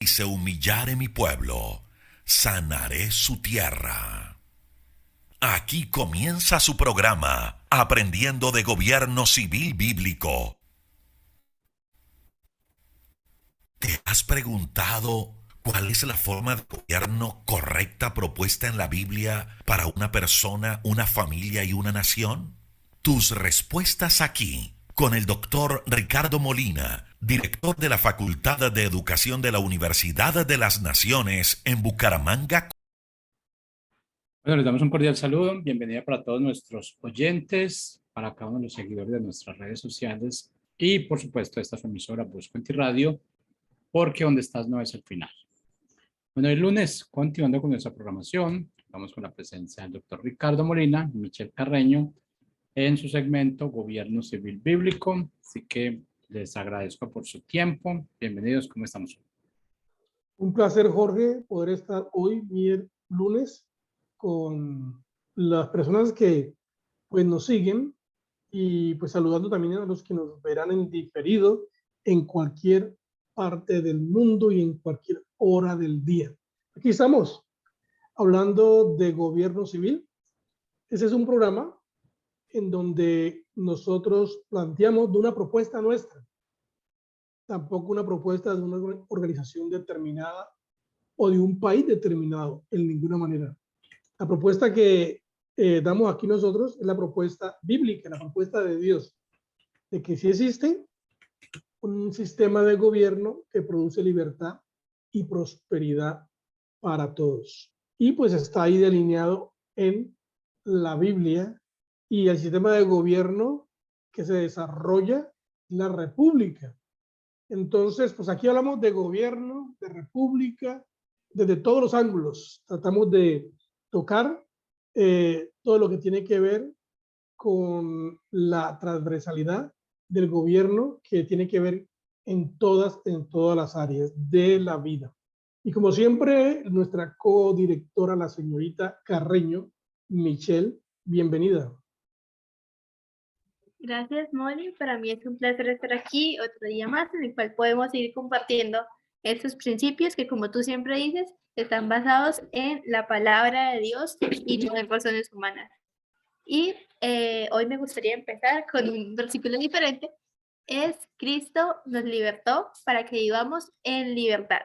Si se humillare mi pueblo, sanaré su tierra. Aquí comienza su programa, Aprendiendo de Gobierno Civil Bíblico. ¿Te has preguntado cuál es la forma de gobierno correcta propuesta en la Biblia para una persona, una familia y una nación? Tus respuestas aquí, con el doctor Ricardo Molina, director de la Facultad de Educación de la Universidad de las Naciones en Bucaramanga. Bueno, les damos un cordial saludo, bienvenida para todos nuestros oyentes, para cada uno de los seguidores de nuestras redes sociales y por supuesto esta es su emisora Buscuenti Radio, porque donde estás no es el final. Bueno, el lunes, continuando con nuestra programación, vamos con la presencia del doctor Ricardo Molina y Michelle Carreño en su segmento Gobierno Civil Bíblico, así que les agradezco por su tiempo. Bienvenidos, ¿cómo estamos hoy? Un placer, Jorge, poder estar hoy, lunes, con las personas que pues nos siguen y pues saludando también a los que nos verán en diferido en cualquier parte del mundo y en cualquier hora del día. Aquí estamos hablando de gobierno civil. Ese es un programa en donde nosotros planteamos de una propuesta nuestra, tampoco una propuesta de una organización determinada o de un país determinado, en ninguna manera. La propuesta que damos aquí nosotros es la propuesta bíblica, la propuesta de Dios, de que sí existe un sistema de gobierno que produce libertad y prosperidad para todos. Y pues está ahí delineado en la Biblia, y el sistema de gobierno que se desarrolla en la república. Entonces, pues aquí hablamos de gobierno, de república, desde todos los ángulos. Tratamos de tocar todo lo que tiene que ver con la transversalidad del gobierno, que tiene que ver en todas las áreas de la vida. Y como siempre, nuestra codirectora, la señorita Carreño, Michelle, bienvenida. Gracias, Molly. Para mí es un placer estar aquí otro día más en el cual podemos seguir compartiendo estos principios que, como tú siempre dices, están basados en la palabra de Dios y no en razones humanas. Y hoy me gustaría empezar con un versículo diferente. Es Cristo nos libertó para que vivamos en libertad.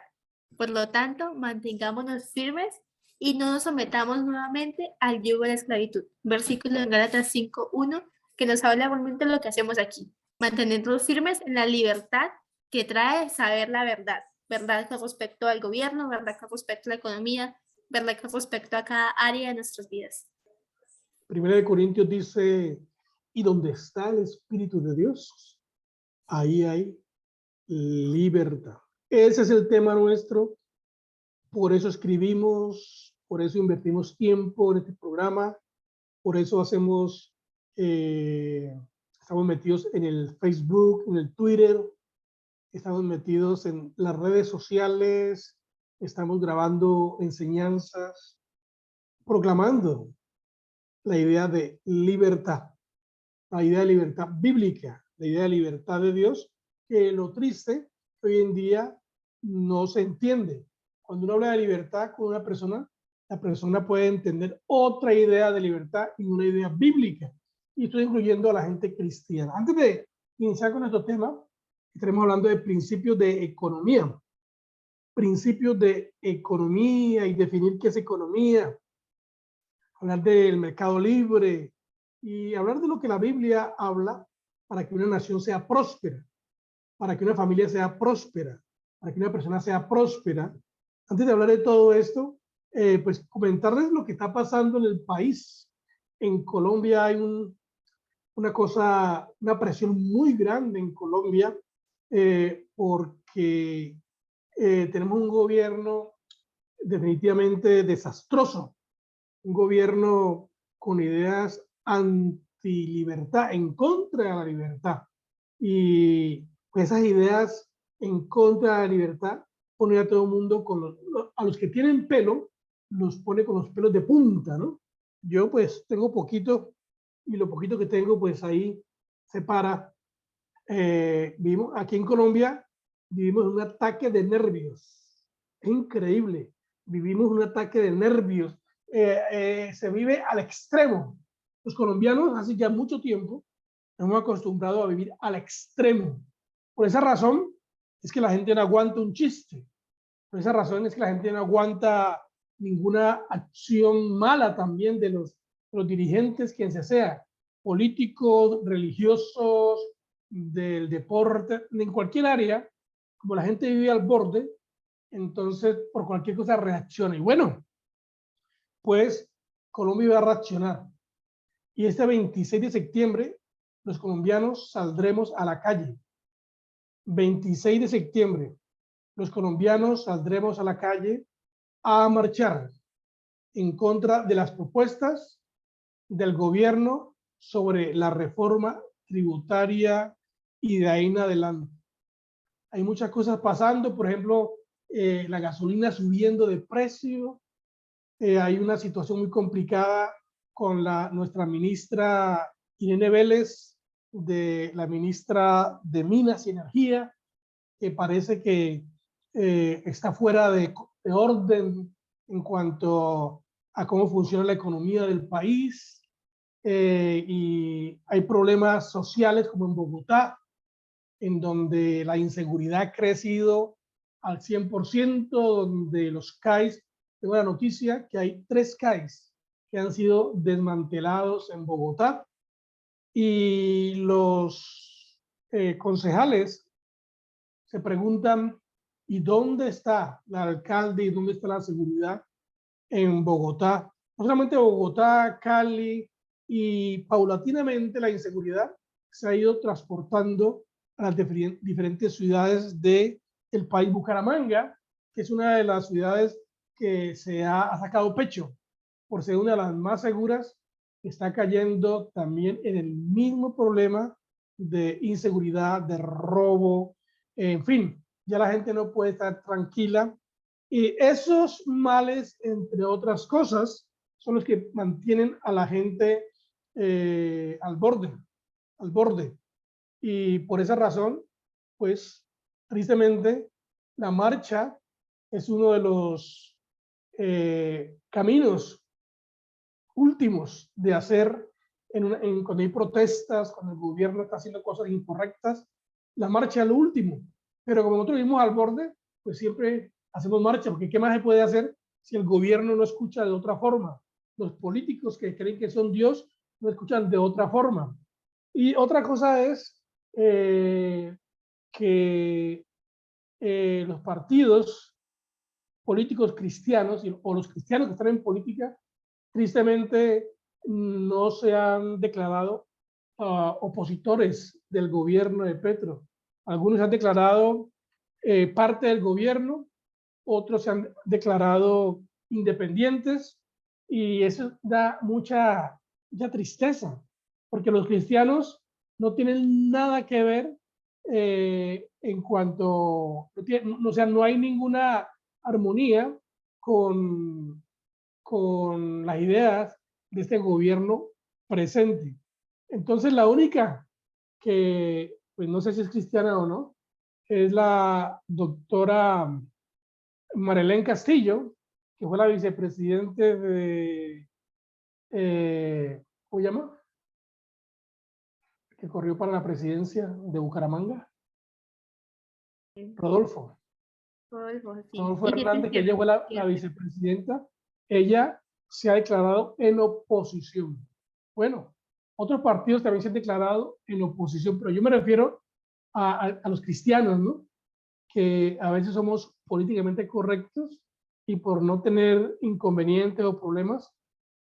Por lo tanto, mantengámonos firmes y no nos sometamos nuevamente al yugo de la esclavitud. Versículo en Gálatas 5:1, que nos habla realmente de lo que hacemos aquí. Mantenernos firmes en la libertad que trae saber la verdad. Verdad con respecto al gobierno, verdad con respecto a la economía, verdad con respecto a cada área de nuestras vidas. Primera de Corintios dice, y donde está el Espíritu de Dios, ahí hay libertad. Ese es el tema nuestro, por eso escribimos, por eso invertimos tiempo en este programa, por eso estamos metidos en el Facebook, en el Twitter, estamos metidos en las redes sociales, estamos grabando enseñanzas, proclamando la idea de libertad, la idea de libertad bíblica, la idea de libertad de Dios, que lo triste hoy en día no se entiende. Cuando uno habla de libertad con una persona, la persona puede entender otra idea de libertad y una idea bíblica. Y estoy incluyendo a la gente cristiana. Antes de iniciar con nuestro tema, estaremos hablando de principios de economía. Principios de economía y definir qué es economía. Hablar del mercado libre y hablar de lo que la Biblia habla para que una nación sea próspera, para que una familia sea próspera, para que una persona sea próspera. Antes de hablar de todo esto, pues comentarles lo que está pasando en el país. En Colombia hay una presión muy grande en Colombia porque tenemos un gobierno definitivamente desastroso, un gobierno con ideas antilibertad, en contra de la libertad. Y esas ideas en contra de la libertad ponen a todo el mundo a los que tienen pelo, los pone con los pelos de punta, ¿no? Yo pues tengo poquito, y lo poquito que tengo pues ahí se para. Vivimos aquí en Colombia, vivimos un ataque de nervios. Es increíble. Vivimos un ataque de nervios. Se vive al extremo. Los colombianos hace ya mucho tiempo nos hemos acostumbrado a vivir al extremo. Por esa razón es que la gente no aguanta un chiste. Por esa razón es que la gente no aguanta ninguna acción mala también de los dirigentes, quien sea, políticos, religiosos, del deporte, en cualquier área. Como la gente vive al borde, entonces por cualquier cosa reacciona. Y bueno, pues Colombia va a reaccionar. Y este 26 de septiembre los colombianos saldremos a la calle. 26 de septiembre los colombianos saldremos a la calle a marchar en contra de las propuestas del gobierno sobre la reforma tributaria y de ahí en adelante. Hay muchas cosas pasando, por ejemplo, la gasolina subiendo de precio, hay una situación muy complicada con nuestra ministra Irene Vélez, la ministra de Minas y Energía, que parece que está fuera de orden en cuanto a cómo funciona la economía del país, y hay problemas sociales como en Bogotá, en donde la inseguridad ha crecido al 100%, donde los CAIs, tengo la noticia que hay 3 CAIs que han sido desmantelados en Bogotá, y los concejales se preguntan, ¿y dónde está el alcalde y dónde está la seguridad en Bogotá? No solamente Bogotá, Cali, y paulatinamente la inseguridad se ha ido transportando a las diferentes ciudades del país. Bucaramanga, que es una de las ciudades que se ha sacado pecho por ser una de las más seguras, está cayendo también en el mismo problema de inseguridad, de robo, en fin, ya la gente no puede estar tranquila. Y esos males, entre otras cosas, son los que mantienen a la gente al borde. Y por esa razón, pues, tristemente, la marcha es uno de los caminos últimos de hacer cuando hay protestas, cuando el gobierno está haciendo cosas incorrectas. La marcha es lo último. Pero como nosotros vivimos al borde, pues siempre hacemos marcha, porque ¿qué más se puede hacer si el gobierno no escucha de otra forma? Los políticos que creen que son Dios no escuchan de otra forma. Y otra cosa es que los partidos políticos cristianos o los cristianos que están en política, tristemente no se han declarado opositores del gobierno de Petro. Algunos se han declarado parte del gobierno, otros se han declarado independientes, y eso da mucha tristeza, porque los cristianos no tienen nada que ver en cuanto, o sea, no hay ninguna armonía con las ideas de este gobierno presente. Entonces la única que, pues no sé si es cristiana o no, es la doctora Marlene Castillo, que fue la vicepresidente de, ¿cómo se llama? Que corrió para la presidencia de Bucaramanga. Rodolfo. Sí. Rodolfo Hernández, que ella fue la vicepresidenta. Ella se ha declarado en oposición. Bueno, otros partidos también se han declarado en oposición, pero yo me refiero a los cristianos, ¿no? Que a veces somos políticamente correctos y por no tener inconvenientes o problemas,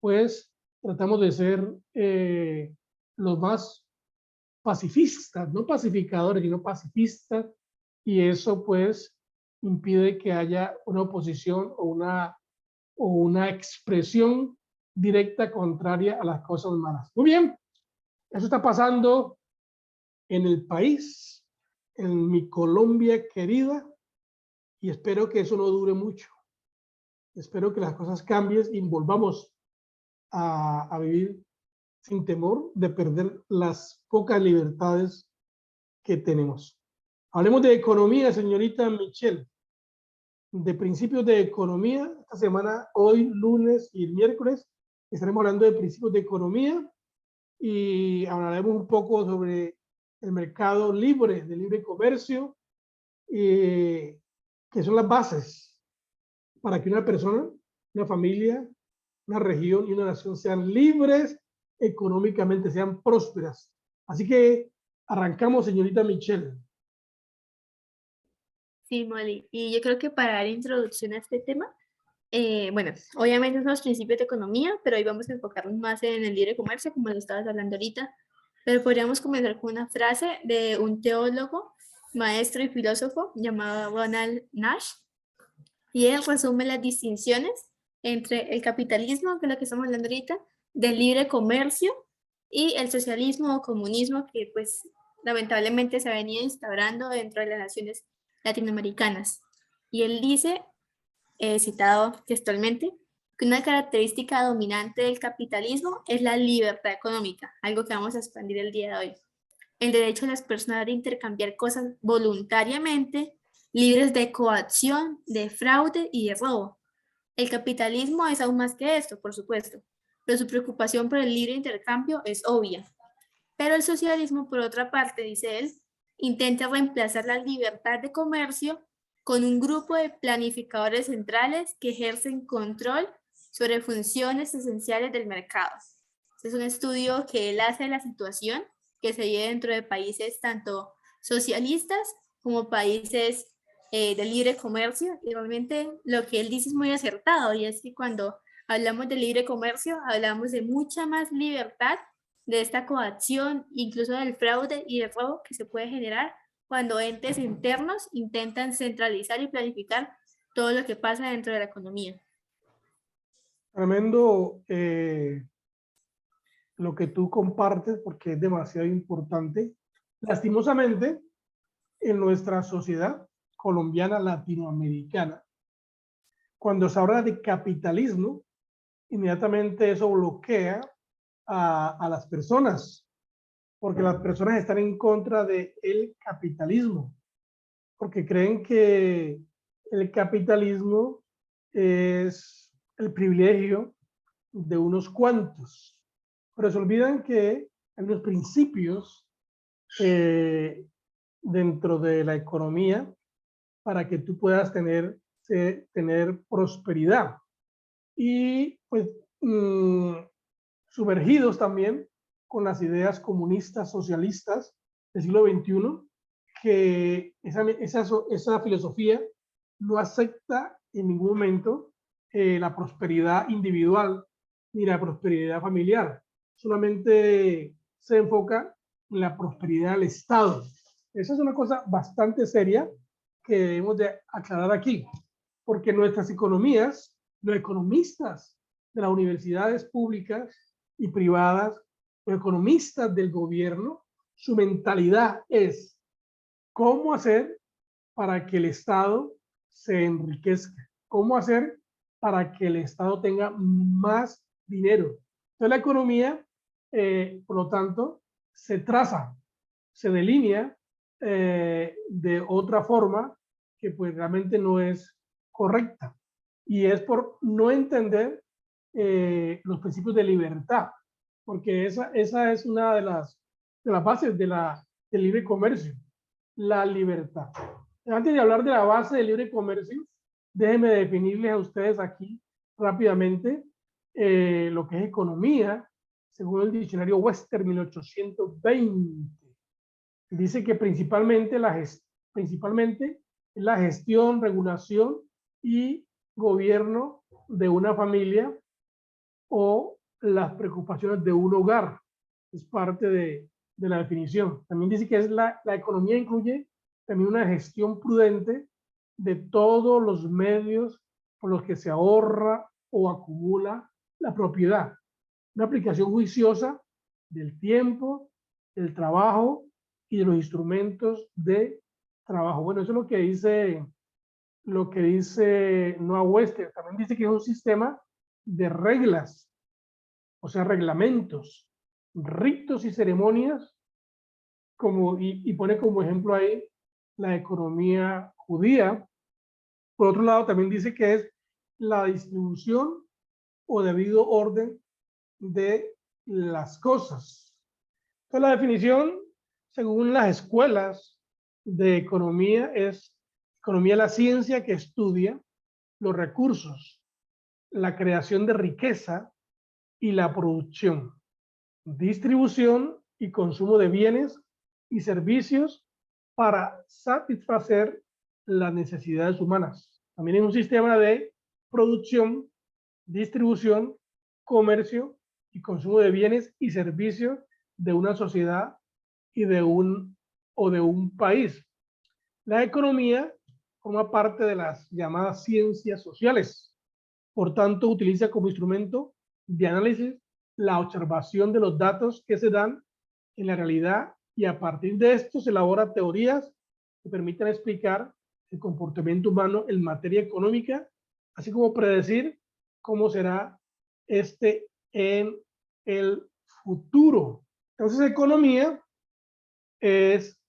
pues tratamos de ser los más pacifistas, no pacificadores, sino pacifistas, y eso pues impide que haya una oposición o una expresión directa contraria a las cosas malas. Muy bien, eso está pasando en el país, en mi Colombia querida, y espero que eso no dure mucho. Espero que las cosas cambien y volvamos a vivir sin temor de perder las pocas libertades que tenemos. Hablemos de economía, señorita Michelle. de principios de economía. Esta semana, hoy, lunes y el miércoles, estaremos hablando de principios de economía y hablaremos un poco sobre el mercado libre, de libre comercio, que son las bases para que una persona, una familia, una región y una nación sean libres económicamente, sean prósperas. Así que arrancamos, señorita Michelle. Sí, Molly. Y yo creo que para dar introducción a este tema, bueno, obviamente son los principios de economía, pero hoy vamos a enfocarnos más en el libre comercio, como lo estabas hablando ahorita. Pero podríamos comenzar con una frase de un teólogo, maestro y filósofo llamado Ronald Nash, y él resume las distinciones entre el capitalismo, que es lo que estamos hablando ahorita, del libre comercio y el socialismo o comunismo que pues lamentablemente se ha venido instaurando dentro de las naciones latinoamericanas. Y él dice, citado textualmente, que una característica dominante del capitalismo es la libertad económica, algo que vamos a expandir el día de hoy. El derecho de las personas de intercambiar cosas voluntariamente, libres de coacción, de fraude y de robo. El capitalismo es aún más que esto, por supuesto, pero su preocupación por el libre intercambio es obvia. Pero el socialismo, por otra parte, dice él, intenta reemplazar la libertad de comercio con un grupo de planificadores centrales que ejercen control sobre funciones esenciales del mercado. Este es un estudio que él hace de la situación que se vive dentro de países tanto socialistas como países de libre comercio, y realmente lo que él dice es muy acertado, y es que cuando hablamos de libre comercio hablamos de mucha más libertad, de esta coacción, incluso del fraude y del robo que se puede generar cuando entes internos intentan centralizar y planificar todo lo que pasa dentro de la economía. Tremendo lo que tú compartes porque es demasiado importante. Lastimosamente, en nuestra sociedad colombiana, latinoamericana, cuando se habla de capitalismo, inmediatamente eso bloquea a las personas, porque las personas están en contra del capitalismo, porque creen que el capitalismo es el privilegio de unos cuantos, pero se olvidan que hay unos principios dentro de la economía para que tú puedas tener prosperidad. Y pues sumergidos también con las ideas comunistas, socialistas del siglo XXI, que esa filosofía no acepta en ningún momento la prosperidad individual ni la prosperidad familiar. Solamente se enfoca en la prosperidad del Estado. Esa es una cosa bastante seria que debemos de aclarar aquí, porque nuestras economías, los economistas de las universidades públicas y privadas, los economistas del gobierno, su mentalidad es cómo hacer para que el Estado se enriquezca, cómo hacer para que el Estado tenga más dinero. Entonces la economía, por lo tanto, se traza, se delinea de otra forma que pues realmente no es correcta. Y es por no entender los principios de libertad, porque esa es una de las bases del libre comercio, la libertad. Antes de hablar de la base del libre comercio, déjenme definirles a ustedes aquí rápidamente lo que es economía, según el diccionario Webster 1820. Dice que principalmente la gestión, regulación y gobierno de una familia o las preocupaciones de un hogar. Es parte de la definición. También dice que la economía incluye también una gestión prudente de todos los medios por los que se ahorra o acumula la propiedad. Una aplicación juiciosa del tiempo, del trabajo y de los instrumentos de trabajo. Bueno, eso es lo que dice Noah Webster. También dice que es un sistema de reglas, o sea, reglamentos, ritos y ceremonias, y pone como ejemplo ahí la economía judía, Por otro lado, también dice que es la distribución o debido orden de las cosas. Entonces, la definición, según las escuelas de economía, es economía la ciencia que estudia los recursos, la creación de riqueza y la producción, distribución y consumo de bienes y servicios para satisfacer las necesidades humanas. También es un sistema de producción, distribución, comercio y consumo de bienes y servicios de una sociedad y de un país. La economía forma parte de las llamadas ciencias sociales. Por tanto, utiliza como instrumento de análisis la observación de los datos que se dan en la realidad y a partir de esto se elaboran teorías que permiten explicar el comportamiento humano en materia económica, así como predecir cómo será este en el futuro. Entonces, economía es,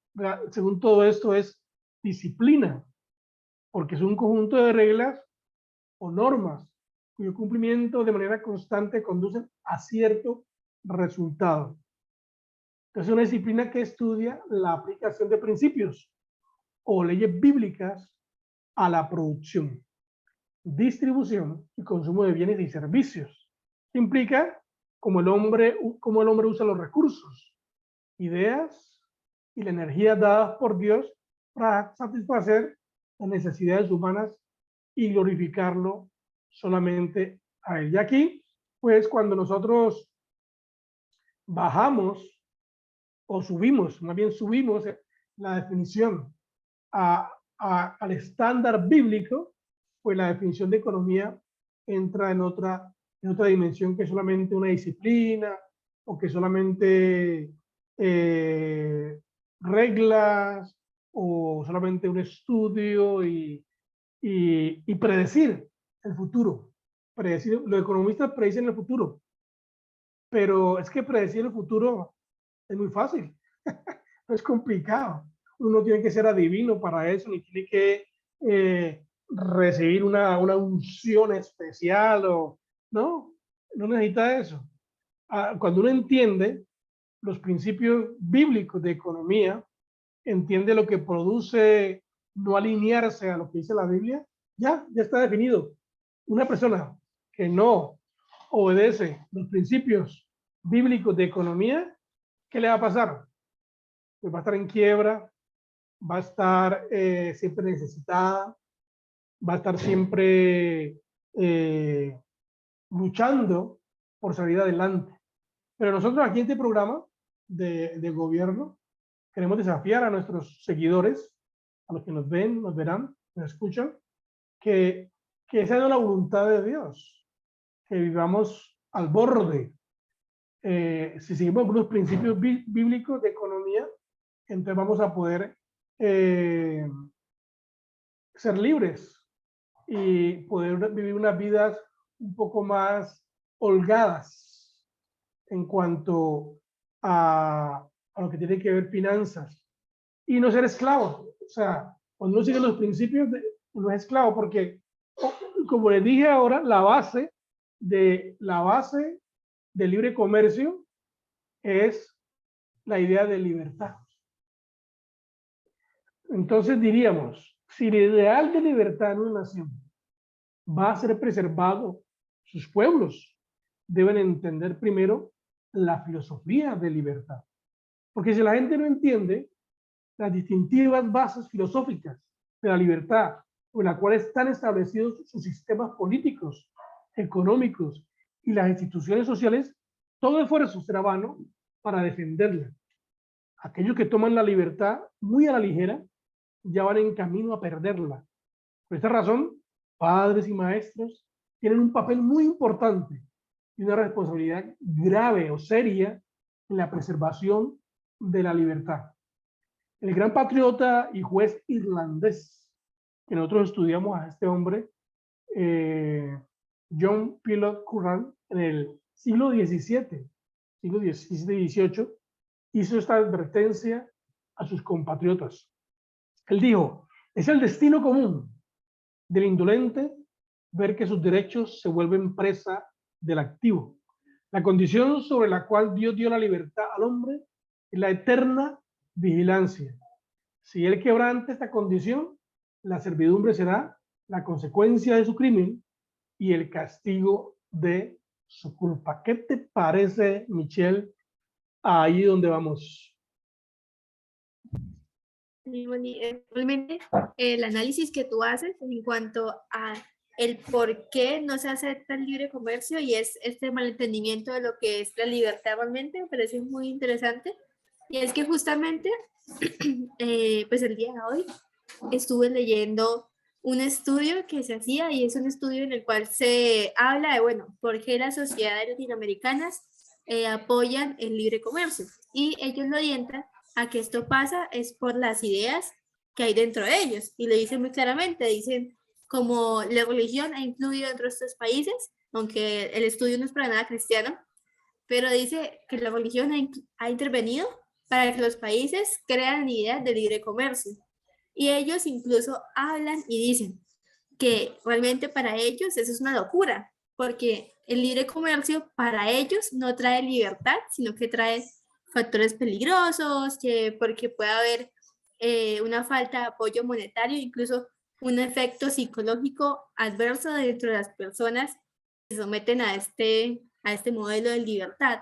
según todo esto, es disciplina, porque es un conjunto de reglas o normas cuyo cumplimiento de manera constante conducen a cierto resultado. Entonces, es una disciplina que estudia la aplicación de principios o leyes bíblicas a la producción, distribución y consumo de bienes y servicios. Implica cómo el hombre usa los recursos, ideas y la energía dadas por Dios para satisfacer las necesidades humanas y glorificarlo solamente a él. Y aquí, pues, cuando nosotros bajamos o subimos, más bien subimos la definición al estándar bíblico, pues la definición de economía entra en otra dimensión que solamente una disciplina o que solamente reglas o solamente un estudio y predecir el futuro. Los economistas predicen el futuro, pero es que predecir el futuro es muy fácil, no es complicado. Uno tiene que ser adivino para eso, ni tiene que recibir una unción especial, no necesita eso. Cuando uno entiende los principios bíblicos de economía, entiende lo que produce no alinearse a lo que dice la Biblia, ya está definido. Una persona que no obedece los principios bíblicos de economía, ¿qué le va a pasar? Pues va a estar en quiebra, va a estar siempre necesitada, va a estar siempre luchando por salir adelante. Pero nosotros aquí en este programa de gobierno queremos desafiar a nuestros seguidores, a los que nos ven, nos verán, nos escuchan, que esa es la voluntad de Dios, que vivamos al borde. Si seguimos algunos principios bíblicos de economía, entonces vamos a poder ser libres y poder vivir unas vidas un poco más holgadas en cuanto a lo que tiene que ver finanzas y no ser esclavo. O sea, cuando uno sigue los principios, no es esclavo, porque, como les dije ahora, la base del libre comercio es la idea de libertad. Entonces diríamos, si el ideal de libertad en una nación va a ser preservado, sus pueblos deben entender primero la filosofía de libertad. Porque si la gente no entiende las distintivas bases filosóficas de la libertad, con las cuales están establecidos sus sistemas políticos, económicos y las instituciones sociales, todo esfuerzo será vano para defenderla. Aquellos que toman la libertad muy a la ligera ya van en camino a perderla. Por esta razón, padres y maestros tienen un papel muy importante y una responsabilidad grave o seria en la preservación de la libertad. El gran patriota y juez irlandés, que nosotros estudiamos a este hombre, John Pilot Curran, en el siglo XVII, siglo XVII y XVIII, hizo esta advertencia a sus compatriotas. Él dijo, es el destino común del indolente ver que sus derechos se vuelven presa del activo. La condición sobre la cual Dios dio la libertad al hombre es la eterna vigilancia. Si él quebrante esta condición, la servidumbre será la consecuencia de su crimen y el castigo de su culpa. ¿Qué te parece, Michelle, ahí donde vamos? Realmente el análisis que tú haces en cuanto a el por qué no se acepta el libre comercio y es este malentendimiento de lo que es la libertad realmente me parece muy interesante. Y es que justamente pues el día de hoy estuve leyendo un estudio que se hacía y es un estudio en el cual se habla de, bueno, por qué las sociedades latinoamericanas apoyan el libre comercio. Y ellos lo orientan a que esto pasa es por las ideas que hay dentro de ellos. Y lo dicen muy claramente, dicen como la religión ha influido dentro de estos países, aunque el estudio no es para nada cristiano, pero dice que la religión ha intervenido para que los países crean ideas de libre comercio. Y ellos incluso hablan y dicen que realmente para ellos eso es una locura, porque el libre comercio para ellos no trae libertad, sino que trae factores peligrosos, que porque puede haber una falta de apoyo monetario, incluso un efecto psicológico adverso dentro de las personas que se someten a este modelo de libertad.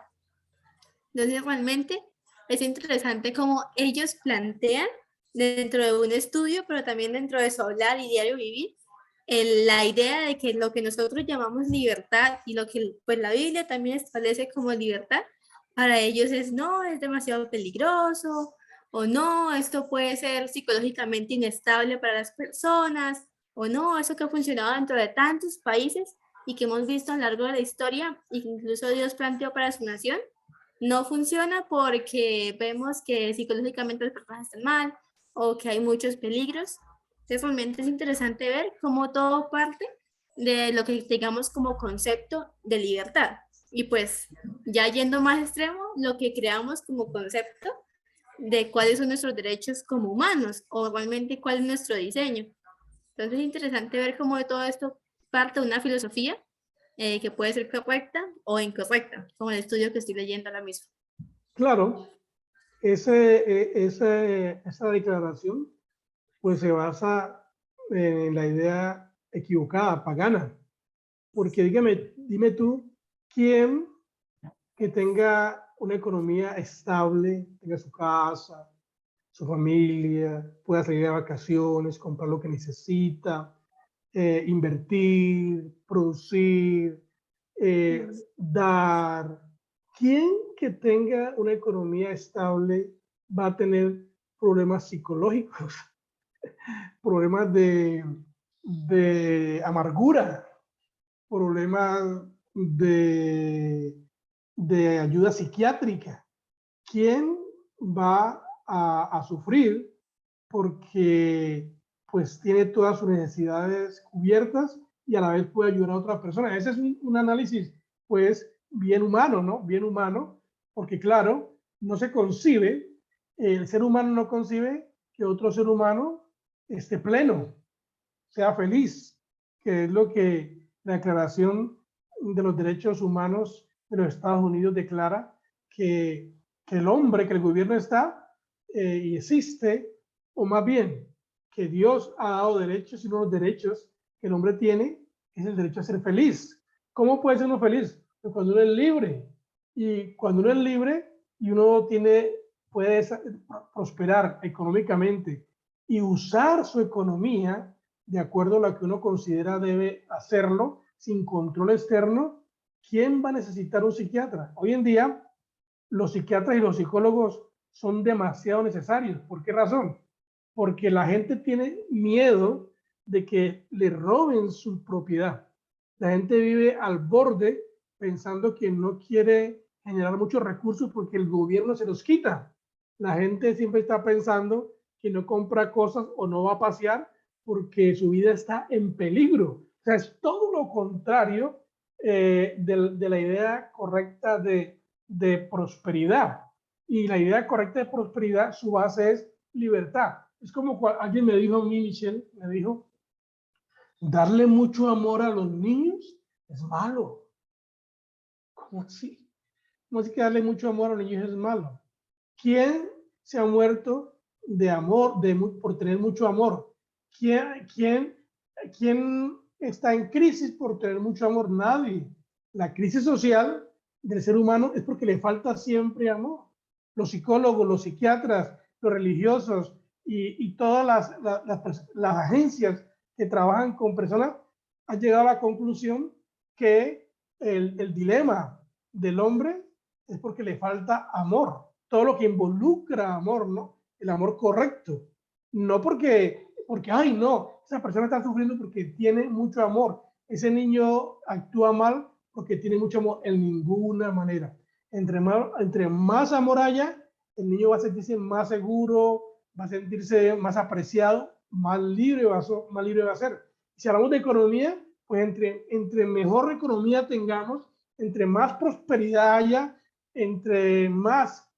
Entonces realmente es interesante cómo ellos plantean dentro de un estudio, pero también dentro de su hablar y diario vivir, la idea de que lo que nosotros llamamos libertad y lo que pues la Biblia también establece como libertad, para ellos es no, es demasiado peligroso, o no, esto puede ser psicológicamente inestable para las personas, o no, eso que ha funcionado dentro de tantos países y que hemos visto a lo largo de la historia y que incluso Dios planteó para su nación, no funciona porque vemos que psicológicamente las personas están mal o que hay muchos peligros. Entonces realmente es interesante ver cómo todo parte de lo que digamos como concepto de libertad. Y pues ya yendo más extremo, lo que creamos como concepto de cuáles son nuestros derechos como humanos o realmente cuál es nuestro diseño. Entonces es interesante ver cómo de todo esto parte de una filosofía que puede ser correcta o incorrecta, como el estudio que estoy leyendo ahora mismo. Claro, esa declaración pues se basa en la idea equivocada, pagana, porque dime tú, ¿quién que tenga una economía estable, tenga su casa, su familia, pueda salir de vacaciones, comprar lo que necesita, invertir, producir, dar? ¿Quién que tenga una economía estable va a tener problemas psicológicos, problemas de amargura, problemas de ayuda psiquiátrica? ¿Quién va a sufrir porque pues tiene todas sus necesidades cubiertas y a la vez puede ayudar a otras personas? Ese es un análisis pues bien humano, ¿no? Bien humano, porque claro, no se concibe, el ser humano no concibe que otro ser humano esté pleno, sea feliz, que es lo que la Declaración de los Derechos Humanos de los Estados Unidos declara, que el hombre, que el gobierno está y existe, o más bien que Dios ha dado derechos, y uno de los derechos que el hombre tiene es el derecho a ser feliz. ¿Cómo puede ser uno feliz? Pues cuando uno es libre. Y cuando uno es libre y uno puede prosperar económicamente y usar su economía de acuerdo a lo que uno considera debe hacerlo, sin control externo, ¿quién va a necesitar un psiquiatra? Hoy en día, los psiquiatras y los psicólogos son demasiado necesarios. ¿Por qué razón? Porque la gente tiene miedo de que le roben su propiedad. La gente vive al borde pensando que no quiere generar muchos recursos porque el gobierno se los quita. La gente siempre está pensando que no compra cosas o no va a pasear porque su vida está en peligro. O sea, es todo lo contrario de la idea correcta de prosperidad. Y la idea correcta de prosperidad, su base es libertad. Es como alguien me dijo a mí, Michelle, me dijo, Darle mucho amor a los niños es malo. ¿Cómo así? ¿Cómo así que darle mucho amor a los niños es malo? ¿Quién se ha muerto de amor, por tener mucho amor? ¿Quién está en crisis por tener mucho amor? Nadie. La crisis social del ser humano es porque le falta siempre amor. Los psicólogos, los psiquiatras, los religiosos y todas las agencias que trabajan con personas han llegado a la conclusión que el dilema del hombre es porque le falta amor. Todo lo que involucra amor, ¿no? El amor correcto. No porque, ay, no, esa persona está sufriendo porque tiene mucho amor. Ese niño actúa mal porque tiene mucho amor, en ninguna manera. Entre más amor haya, el niño va a sentirse más seguro, va a sentirse más apreciado, más libre va a ser. Si hablamos de economía, pues entre mejor economía tengamos, entre más prosperidad haya, entre más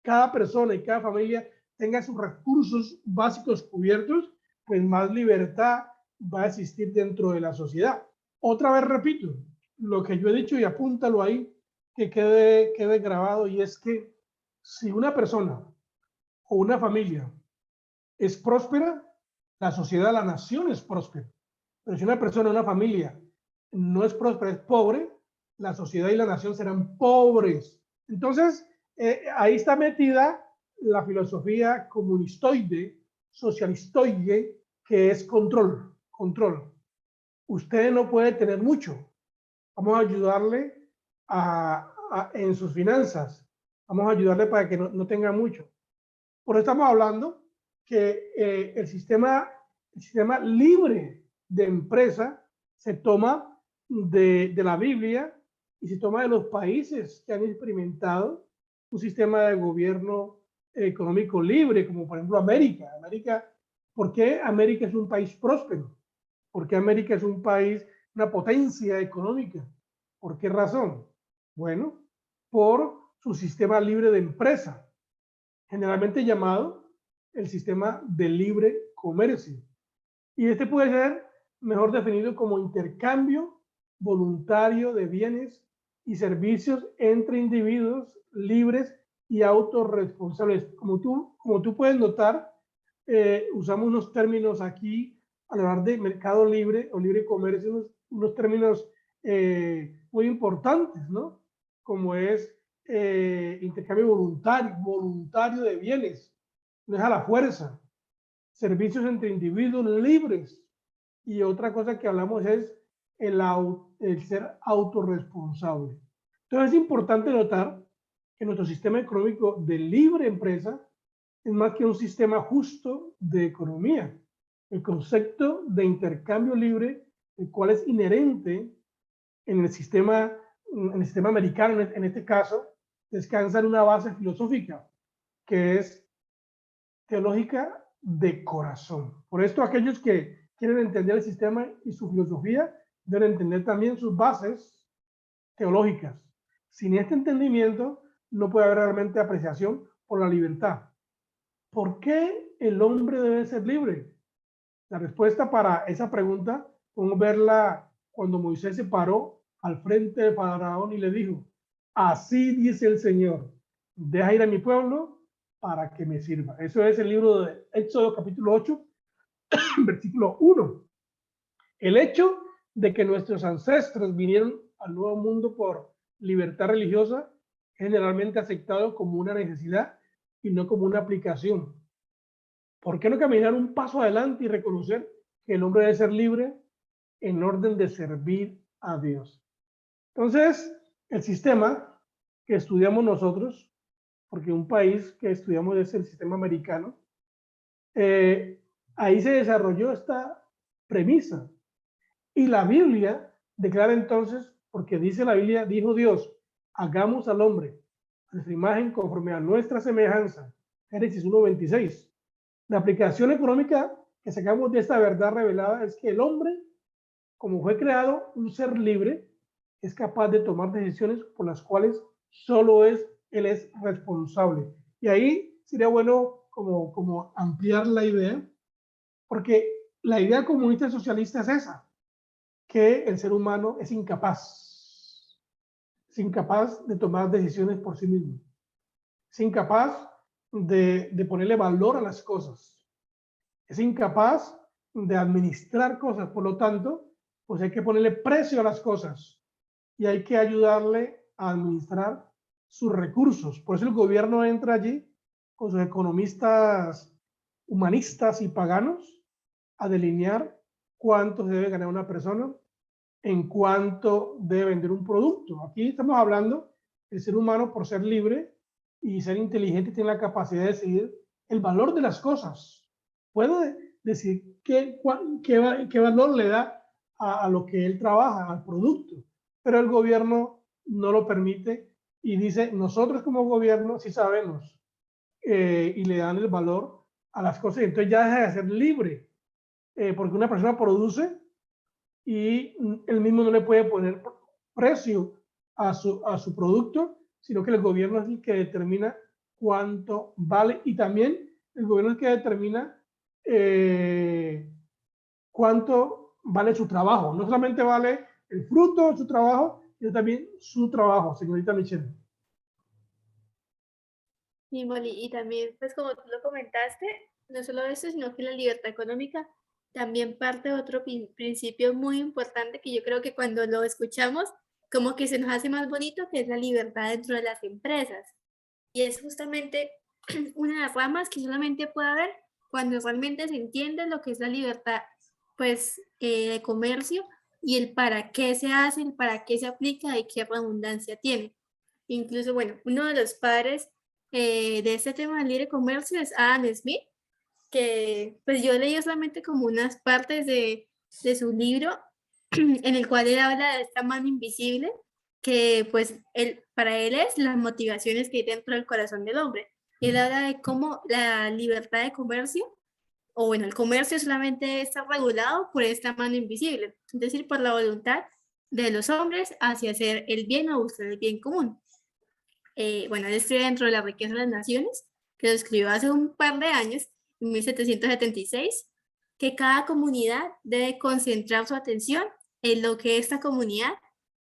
cada persona y cada familia tenga sus recursos básicos cubiertos, pues más libertad va a existir dentro de la sociedad. Otra vez repito, lo que yo he dicho y apúntalo ahí, que quede grabado, y es que si una persona o una familia es próspera, la sociedad, la nación es próspera. Pero si una persona o una familia no es próspera, es pobre, la sociedad y la nación serán pobres. Entonces, ahí está metida la filosofía comunistoide, socialistoide, que es control. Usted no puede tener mucho. Vamos a ayudarle en sus finanzas. Vamos a ayudarle para que no tenga mucho. Por eso estamos hablando que el sistema libre de empresa se toma de la Biblia y se toma de los países que han experimentado un sistema de gobierno económico libre, como por ejemplo América. ¿Por qué América es un país próspero? ¿Por qué América es un país, una potencia económica? ¿Por qué razón? Bueno, por su sistema libre de empresa, generalmente llamado el sistema de libre comercio. Y este puede ser mejor definido como intercambio voluntario de bienes y servicios entre individuos libres y autorresponsables. Como tú puedes notar, usamos unos términos aquí al hablar de mercado libre o libre comercio, unos términos muy importantes, ¿no? Como es intercambio voluntario de bienes, no es a la fuerza, servicios entre individuos libres, y otra cosa que hablamos es el ser autorresponsable. Entonces es importante notar que nuestro sistema económico de libre empresa es más que un sistema justo de economía. El concepto de intercambio libre, el cual es inherente en el sistema americano, en este caso, descansa en una base filosófica que es teológica de corazón. Por esto, aquellos que quieren entender el sistema y su filosofía deben entender también sus bases teológicas. Sin este entendimiento no puede haber realmente apreciación por la libertad. ¿Por qué el hombre debe ser libre? La respuesta para esa pregunta podemos verla cuando Moisés se paró al frente de Faraón y le dijo: así dice el Señor, deja ir a mi pueblo para que me sirva. Eso es el libro de Éxodo capítulo 8, versículo 1. El hecho de que nuestros ancestros vinieron al nuevo mundo por libertad religiosa es generalmente aceptado como una necesidad y no como una aplicación. ¿Por qué no caminar un paso adelante y reconocer que el hombre debe ser libre en orden de servir a Dios? Entonces, el sistema que estudiamos nosotros, porque un país que estudiamos es el sistema americano, ahí se desarrolló esta premisa. Y la Biblia declara entonces, porque dice la Biblia, dijo Dios, hagamos al hombre a nuestra imagen conforme a nuestra semejanza. Génesis 1:26. La aplicación económica que sacamos de esta verdad revelada es que el hombre, como fue creado un ser libre, es capaz de tomar decisiones por las cuales solo él es responsable. Y ahí sería bueno como ampliar la idea, porque la idea comunista socialista es esa. que el ser humano es incapaz de tomar decisiones por sí mismo, es incapaz de ponerle valor a las cosas, es incapaz de administrar cosas. Por lo tanto, pues hay que ponerle precio a las cosas y hay que ayudarle a administrar sus recursos. Por eso el gobierno entra allí con sus economistas humanistas y paganos a delinear cuánto se debe ganar una persona, en cuánto debe vender un producto. Aquí estamos hablando del ser humano, por ser libre y ser inteligente, tiene la capacidad de decidir el valor de las cosas. Puede decir qué valor le da a lo que él trabaja, al producto, pero el gobierno no lo permite y dice, nosotros como gobierno sí sabemos, y le dan el valor a las cosas, y entonces ya deja de ser libre, porque una persona produce y él mismo no le puede poner precio a su producto, sino que el gobierno es el que determina cuánto vale, y también el gobierno es el que determina cuánto vale su trabajo. No solamente vale el fruto de su trabajo, sino también su trabajo, señorita Michelle. Y, Molly, y también, pues como tú lo comentaste, no solo eso, sino que la libertad económica también parte de otro principio muy importante que yo creo que cuando lo escuchamos, como que se nos hace más bonito, que es la libertad dentro de las empresas. Y es justamente una de las ramas que solamente puede haber cuando realmente se entiende lo que es la libertad, pues, de comercio y el para qué se hace, el para qué se aplica y qué redundancia tiene. Incluso, bueno, uno de los padres de este tema del libre comercio es Adam Smith, que pues yo leí solamente como unas partes de su libro en el cual él habla de esta mano invisible, que pues para él es las motivaciones que hay dentro del corazón del hombre. Él habla de cómo la libertad de comercio, o bueno, el comercio solamente está regulado por esta mano invisible, es decir, por la voluntad de los hombres hacia hacer el bien o buscar el bien común. Bueno, él escribe dentro de la riqueza de las naciones, que lo escribió hace un par de años, en 1776, que cada comunidad debe concentrar su atención en lo que esta comunidad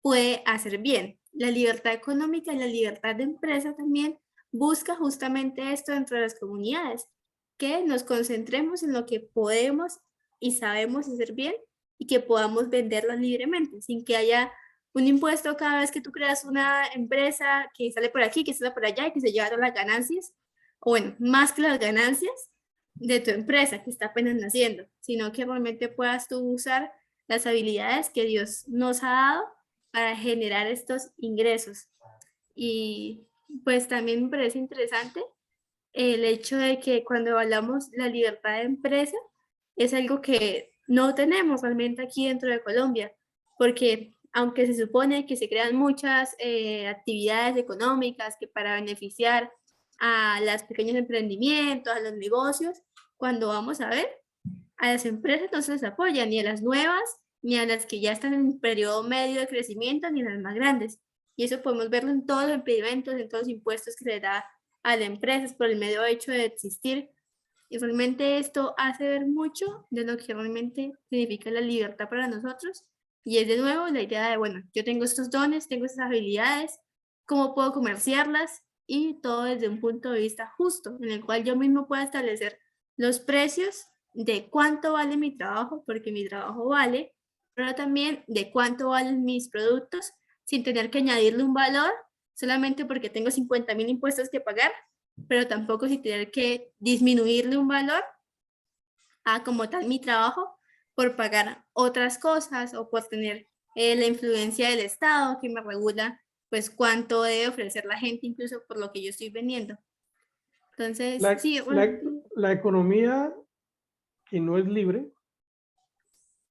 puede hacer bien. La libertad económica y la libertad de empresa también busca justamente esto dentro de las comunidades, que nos concentremos en lo que podemos y sabemos hacer bien y que podamos venderlo libremente, sin que haya un impuesto cada vez que tú creas una empresa que sale por aquí, que sale por allá y que se lleva todas las ganancias, o bueno, más que las ganancias de tu empresa que está apenas naciendo, sino que realmente puedas tú usar las habilidades que Dios nos ha dado para generar estos ingresos. Y pues también me parece interesante el hecho de que cuando hablamos de la libertad de empresa, es algo que no tenemos realmente aquí dentro de Colombia, porque aunque se supone que se crean muchas actividades económicas que para beneficiar a los pequeños emprendimientos, a los negocios, cuando vamos a ver, a las empresas no se les apoya, ni a las nuevas, ni a las que ya están en un periodo medio de crecimiento, ni a las más grandes. Y eso podemos verlo en todos los impedimentos, en todos los impuestos que se le da a las empresas por el medio hecho de existir. Y realmente esto hace ver mucho de lo que realmente significa la libertad para nosotros. Y es de nuevo la idea de, bueno, yo tengo estos dones, tengo estas habilidades, ¿cómo puedo comerciarlas? Y todo desde un punto de vista justo, en el cual yo mismo pueda establecer los precios de cuánto vale mi trabajo, porque mi trabajo vale, pero también de cuánto valen mis productos, sin tener que añadirle un valor solamente porque tengo 50.000 impuestos que pagar, pero tampoco sin tener que disminuirle un valor a como tal mi trabajo por pagar otras cosas o por tener la influencia del Estado que me regula pues cuánto debe ofrecer la gente incluso por lo que yo estoy vendiendo. Entonces, sí, la economía que no es libre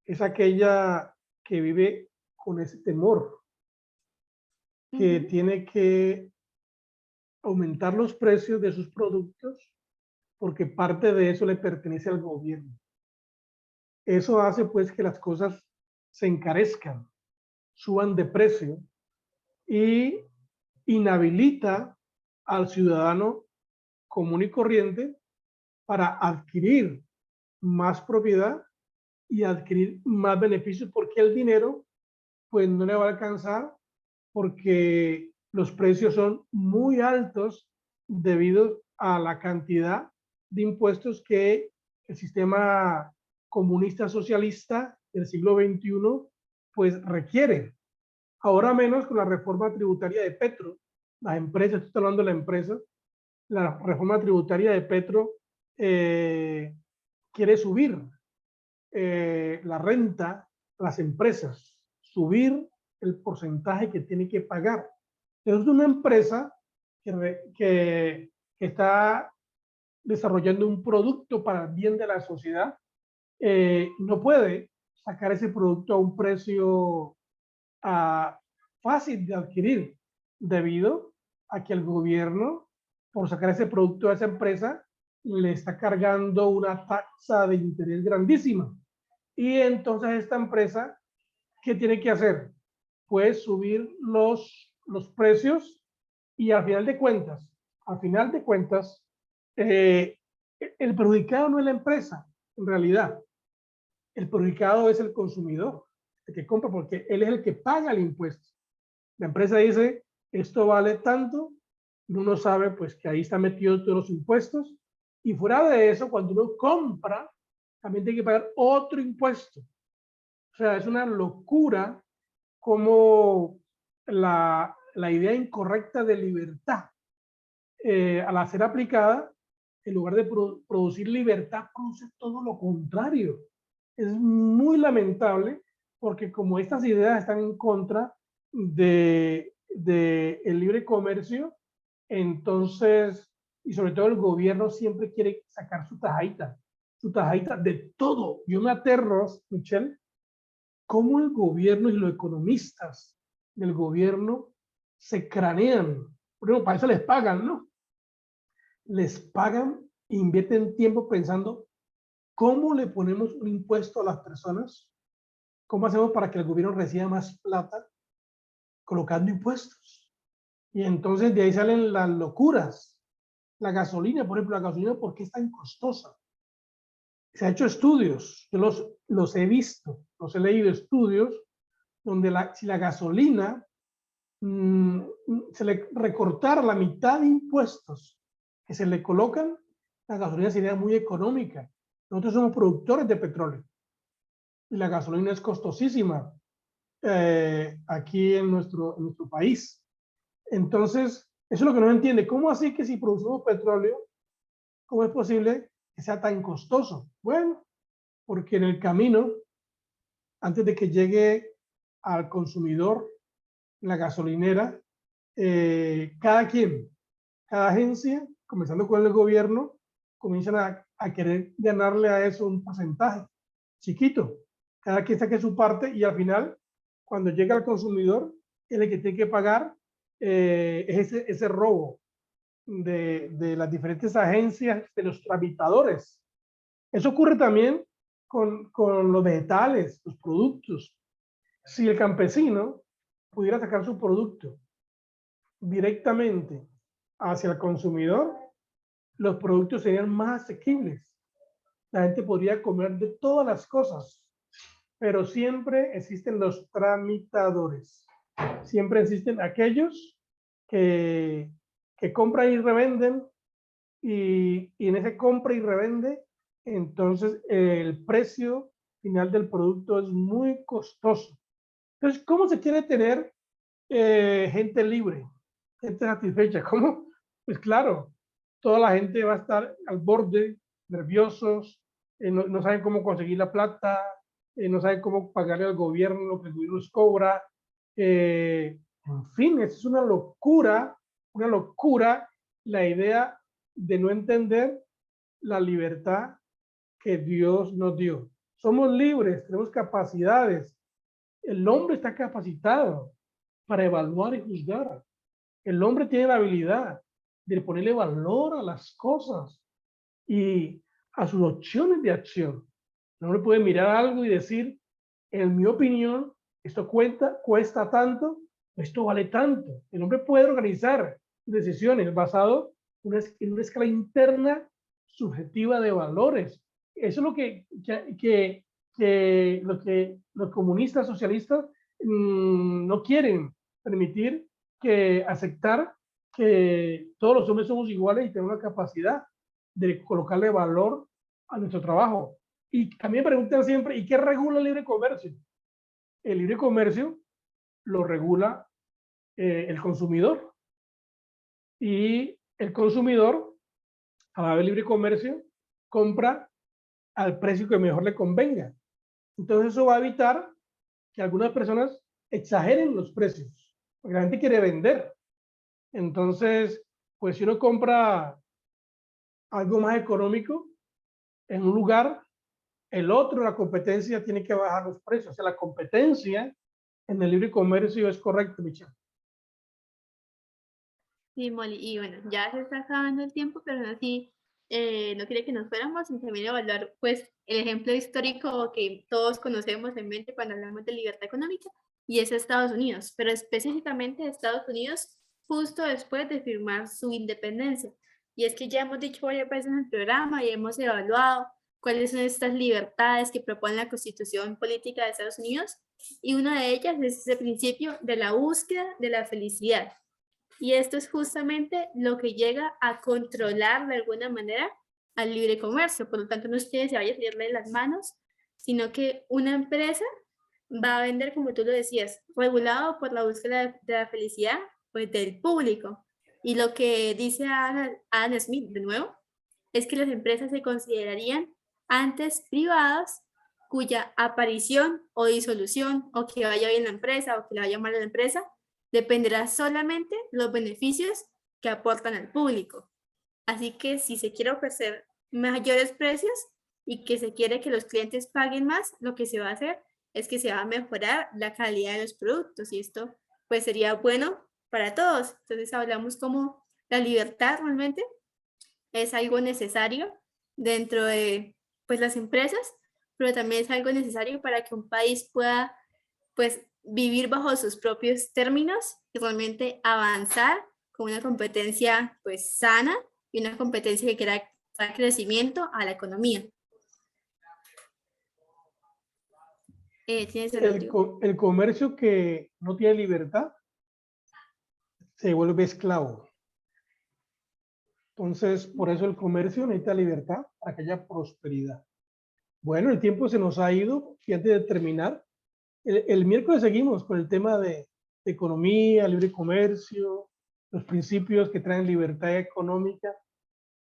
es aquella que vive con ese temor, que tiene que aumentar los precios de sus productos porque parte de eso le pertenece al gobierno. Eso hace pues que las cosas se encarezcan, suban de precio y inhabilita al ciudadano común y corriente para adquirir más propiedad y adquirir más beneficios porque el dinero pues no le va a alcanzar porque los precios son muy altos debido a la cantidad de impuestos que el sistema comunista socialista del siglo XXI pues requiere. Ahora menos con la reforma tributaria de Petro. Las empresas, estoy hablando de la empresa, la reforma tributaria de Petro quiere subir la renta a las empresas, subir el porcentaje que tiene que pagar. Entonces, una empresa que está desarrollando un producto para el bien de la sociedad, no puede sacar ese producto a un precio fácil de adquirir, debido a que el gobierno, por sacar ese producto a esa empresa, le está cargando una tasa de interés grandísima. Y entonces esta empresa, ¿qué tiene que hacer? Pues subir los precios y al final de cuentas, el perjudicado no es la empresa, en realidad. El perjudicado es el consumidor, el que compra, porque él es el que paga el impuesto. La empresa dice, esto vale tanto, y uno sabe pues que ahí están metidos todos los impuestos, y fuera de eso, cuando uno compra, también tiene que pagar otro impuesto. O sea, es una locura como la idea incorrecta de libertad, al ser aplicada, en lugar de producir libertad, produce todo lo contrario. Es muy lamentable porque como estas ideas están en contra de el libre comercio, entonces, y sobre todo el gobierno siempre quiere sacar su tajadita de todo. Yo me aterro, Michelle, cómo el gobierno y los economistas del gobierno se cranean. Por ejemplo, para eso les pagan, ¿no? Les pagan, invierten tiempo pensando cómo le ponemos un impuesto a las personas, cómo hacemos para que el gobierno reciba más plata colocando impuestos. Y entonces de ahí salen las locuras. La gasolina, por ejemplo, la gasolina, ¿por qué es tan costosa? Se ha hecho estudios, yo los he visto, los he leído, estudios donde si la gasolina se le recortara la mitad de impuestos que se le colocan, la gasolina sería muy económica. Nosotros somos productores de petróleo y la gasolina es costosísima aquí en nuestro país. Entonces, eso es lo que no entiende. ¿Cómo así que si producimos petróleo, cómo es posible que sea tan costoso? Bueno, porque en el camino, antes de que llegue al consumidor la gasolinera, cada agencia, comenzando con el gobierno, comienzan a querer ganarle a eso un porcentaje chiquito. Cada quien saque su parte y al final, cuando llega al consumidor, es el que tiene que pagar ese robo de las diferentes agencias, de los tramitadores. Eso ocurre también con los vegetales, los productos. Si el campesino pudiera sacar su producto directamente hacia el consumidor, los productos serían más asequibles. La gente podría comer de todas las cosas, pero siempre existen los tramitadores. Siempre existen aquellos que compran y revenden, y en ese compra y revende, entonces el precio final del producto es muy costoso. Entonces, ¿cómo se quiere tener gente libre, gente satisfecha? ¿Cómo? Pues claro, toda la gente va a estar al borde, nerviosos, no saben cómo conseguir la plata, no saben cómo pagarle al gobierno lo que el gobierno les cobra. En fin, es una locura la idea de no entender la libertad que Dios nos dio. Somos libres, tenemos capacidades. El hombre está capacitado para evaluar y juzgar. El hombre tiene la habilidad de ponerle valor a las cosas y a sus opciones de acción. El hombre puede mirar algo y decir, en mi opinión, esto cuesta tanto, esto vale tanto. El hombre puede organizar decisiones basado en una escala interna subjetiva de valores. Eso es lo que que los comunistas, socialistas, no quieren permitir que aceptar que todos los hombres somos iguales y tenemos la capacidad de colocarle valor a nuestro trabajo. Y también preguntan siempre, ¿y qué regula el libre comercio? El libre comercio lo regula el consumidor. Y el consumidor, al haber libre comercio, compra al precio que mejor le convenga. Entonces eso va a evitar que algunas personas exageren los precios, porque la gente quiere vender. Entonces, pues si uno compra algo más económico en un lugar, el otro, la competencia, tiene que bajar los precios. O sea, la competencia en el libre comercio es correcta, Michelle. Sí, Molly, y bueno, ya se está acabando el tiempo, pero aún así no quería que nos fuéramos sin también evaluar pues el ejemplo histórico que todos conocemos en mente cuando hablamos de libertad económica, y es Estados Unidos, pero específicamente Estados Unidos justo después de firmar su independencia. Y es que ya hemos dicho varias veces en el programa y hemos evaluado cuáles son estas libertades que propone la Constitución Política de Estados Unidos, y una de ellas es ese principio de la búsqueda de la felicidad. Y esto es justamente lo que llega a controlar de alguna manera al libre comercio. Por lo tanto, no es que se vaya a tirarle las manos, sino que una empresa va a vender, como tú lo decías, regulado por la búsqueda de la felicidad pues, del público. Y lo que dice Adam Smith, de nuevo, es que las empresas se considerarían antes privadas cuya aparición o disolución, o que vaya bien la empresa o que le vaya mal a la empresa, dependerá solamente de los beneficios que aportan al público. Así que si se quiere ofrecer mayores precios y que se quiere que los clientes paguen más, lo que se va a hacer es que se va a mejorar la calidad de los productos, y esto pues sería bueno para todos. Entonces hablamos como la libertad realmente es algo necesario dentro de pues las empresas, pero también es algo necesario para que un país pueda pues vivir bajo sus propios términos y realmente avanzar con una competencia pues sana y una competencia que quiera dar crecimiento a la economía. ¿Tienes El comercio que no tiene libertad se vuelve esclavo. Entonces, por eso el comercio necesita libertad para que haya prosperidad. Bueno, el tiempo se nos ha ido y antes de terminar, el miércoles seguimos con el tema de economía, libre comercio, los principios que traen libertad económica.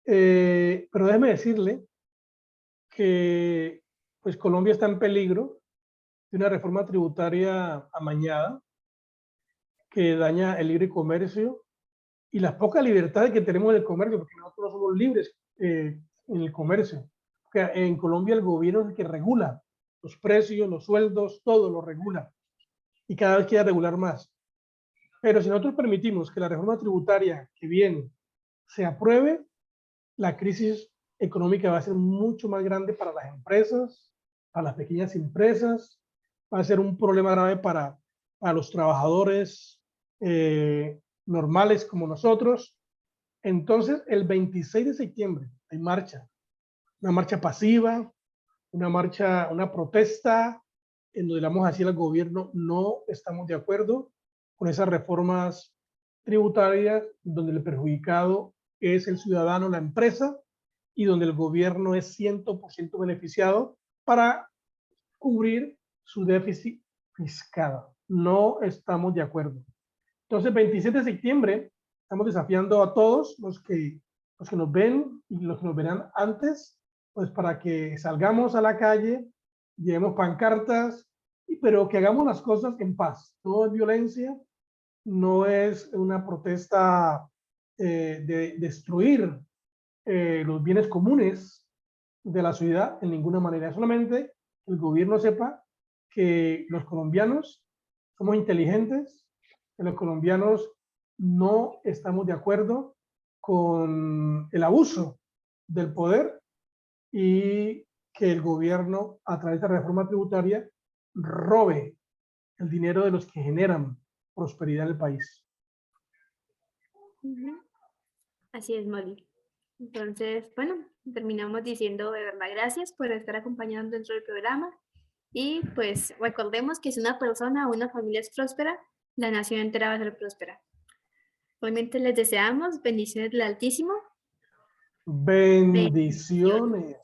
Pero déjeme decirle que pues Colombia está en peligro de una reforma tributaria amañada que daña el libre comercio y las pocas libertades que tenemos en el comercio, porque nosotros no somos libres en el comercio. Porque en Colombia el gobierno es el que regula los precios, los sueldos, todo lo regula y cada vez quiere regular más. Pero si nosotros permitimos que la reforma tributaria que viene se apruebe, la crisis económica va a ser mucho más grande para las empresas, para las pequeñas empresas, va a ser un problema grave para los trabajadores normales como nosotros. Entonces, el 26 de septiembre hay marcha, una marcha pasiva, una protesta en donde le vamos a decir al gobierno no estamos de acuerdo con esas reformas tributarias donde el perjudicado es el ciudadano, la empresa, y donde el gobierno es 100% beneficiado para cubrir su déficit fiscal. No estamos de acuerdo. Entonces, 27 de septiembre, estamos desafiando a todos los que nos ven y los que nos verán antes, pues para que salgamos a la calle, llevemos pancartas, pero que hagamos las cosas en paz. No es violencia, no es una protesta de destruir los bienes comunes de la ciudad en ninguna manera. Solamente el gobierno sepa que los colombianos somos inteligentes, que los colombianos no estamos de acuerdo con el abuso del poder y que el gobierno, a través de la reforma tributaria, robe el dinero de los que generan prosperidad en el país. Así es, Molly. Entonces, bueno, terminamos diciendo de verdad gracias por estar acompañando dentro del programa Y pues recordemos que si una persona o una familia es próspera, la nación entera va a ser próspera. Realmente les deseamos bendiciones del Altísimo. Bendiciones.